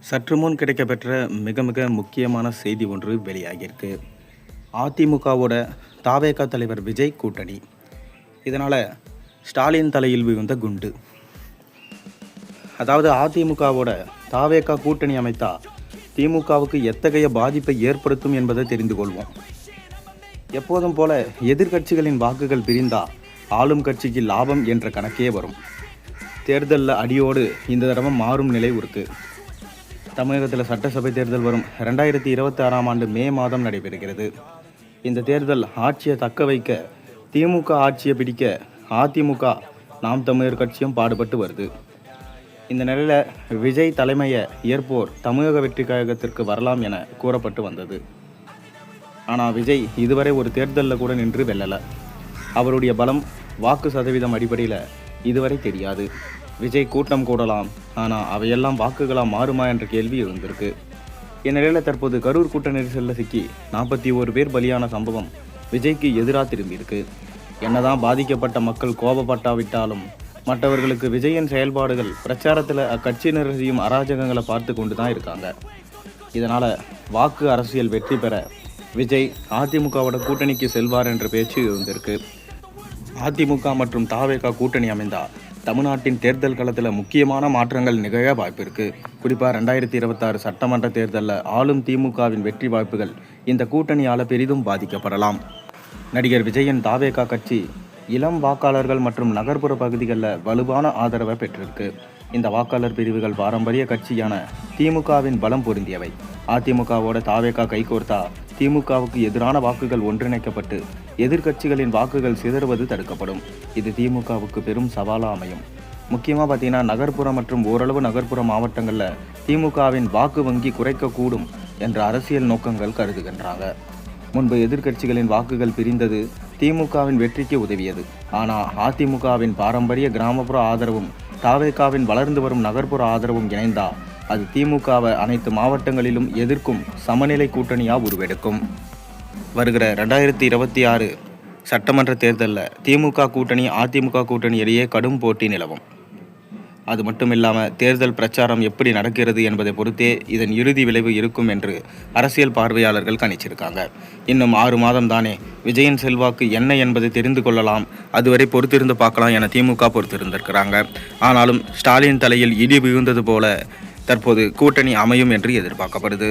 சற்று முன் கிடைக்கப்பெற்ற மிக மிக முக்கியமான செய்தி ஒன்று வெளியாகியிருக்கு. அதிமுகவோட தாவேகா தலைவர் விஜய் கூட்டணி. இதனால் ஸ்டாலின் தலையில் விழுந்த குண்டு. அதாவது அதிமுகவோட தாவேகா கூட்டணி அமைத்தா திமுகவுக்கு எத்தகைய பாதிப்பை ஏற்படுத்தும் என்பதை தெரிந்து கொள்வோம். எப்போதும் போல எதிர்கட்சிகளின் வாக்குகள் பிரிந்தா ஆளும் கட்சிக்கு லாபம் என்ற கணக்கே வரும். தேர்தலில் அடியோடு இந்த தடவை மாறும் நிலை இருக்கு. தமிழகத்தில் சட்டசபை தேர்தல் வரும் 2026ஆம் ஆண்டு மே மாதம் நடைபெறுகிறது. இந்த தேர்தல் ஆட்சியை தக்க வைக்க திமுக ஆட்சியை பிடிக்க அதிமுக நாம் தமிழர் கட்சியும் பாடுபட்டு வருது. இந்த நிலையில் விஜய் தலைமையை ஏற்போர் தமிழக வெற்றி கழகத்திற்கு வரலாம் என கூறப்பட்டு வந்தது. ஆனால் விஜய் இதுவரை ஒரு தேர்தலில் கூட நின்று வெல்லலை. அவருடைய பலம் வாக்கு சதவீதம் அடிப்படையில் இதுவரை தெரியாது. விஜய் கூட்டம் கூடலாம், ஆனால் அவையெல்லாம் வாக்குகளாக மாறுமா என்ற கேள்வி எழுந்திருக்கு. இந்நிலையில் தற்போது கரூர் கூட்ட நெரிசலில் சிக்கி 41 பேர் பலியான சம்பவம் விஜய்க்கு எதிராக திரும்பியிருக்கு. என்னதான் பாதிக்கப்பட்ட மக்கள் கோபப்பட்டாவிட்டாலும் மற்றவர்களுக்கு விஜயின் செயல்பாடுகள் பிரச்சாரத்தில் அக்கட்சியினர் செய்யும் அராஜகங்களை பார்த்து கொண்டு தான் இருக்காங்க. இதனால் வாக்கு அரசியல் வெற்றி பெற விஜய் அதிமுகவோட கூட்டணிக்கு செல்வார் என்ற பேச்சு இருந்திருக்கு. அதிமுக மற்றும் தாவேகா கூட்டணி அமைந்தால் தமிழ்நாட்டின் தேர்தல் களத்தில் முக்கியமான மாற்றங்கள் நிகழ வாய்ப்பு இருக்குது. குறிப்பாக 2026 சட்டமன்ற தேர்தலில் ஆளும் திமுகவின் வெற்றி வாய்ப்புகள் இந்த கூட்டணியால் பெரிதும் பாதிக்கப்படலாம். நடிகர் விஜயின் தாவேகா கட்சி இளம் வாக்காளர்கள் மற்றும் நகர்ப்புற பகுதிகளில் வலுவான ஆதரவை பெற்றிருக்கு. இந்த வாக்காளர் பிரிவுகள் பாரம்பரிய கட்சியான திமுகவின் பலம் பொருந்தியவை. அதிமுகவோட தாவேகா கைகோர்த்தா திமுகவுக்கு எதிரான வாக்குகள் ஒன்றிணைக்கப்பட்டு எதிர்கட்சிகளின் வாக்குகள் சிதறுவது தடுக்கப்படும். இது திமுகவுக்கு பெரும் சவாலாக அமையும். முக்கியமாக பார்த்தீங்கன்னா நகர்ப்புற மற்றும் ஓரளவு நகர்ப்புற மாவட்டங்களில் திமுகவின் வாக்கு வங்கி குறைக்கக்கூடும் என்ற அரசியல் நோக்கங்கள் கருதுகின்றாங்க. முன்பு எதிர்கட்சிகளின் வாக்குகள் பிரிந்தது திமுகவின் வெற்றிக்கு உதவியது. ஆனால் அதிமுகவின் பாரம்பரிய கிராமப்புற ஆதரவும் தாவேகாவின் வளர்ந்து வரும் நகர்ப்புற ஆதரவும் இணைந்தா அது திமுகவை அனைத்து மாவட்டங்களிலும் எதிர்க்கும் சமநிலை கூட்டணியாக உருவெடுக்கும். வருகிற 2026 சட்டமன்ற தேர்தலில் திமுக கூட்டணி அதிமுக கூட்டணி இடையே கடும் போட்டி நிலவும். அது மட்டும் இல்லாமல் தேர்தல் பிரச்சாரம் எப்படி நடக்கிறது என்பதை பொறுத்தே இதன் இறுதி விளைவு இருக்கும் என்று அரசியல் பார்வையாளர்கள் கணிச்சிருக்காங்க. இன்னும் 6 மாதம் தானே, விஜயின் செல்வாக்கு என்ன என்பதை தெரிந்து கொள்ளலாம், அதுவரை பொறுத்திருந்து பார்க்கலாம் என திமுக பொறுத்திருந்திருக்கிறாங்க. ஆனாலும் ஸ்டாலின் தலையில் இடி விழுந்தது போல தற்போது கூட்டணி அமையும் என்று எதிர்பார்க்கப்படுது.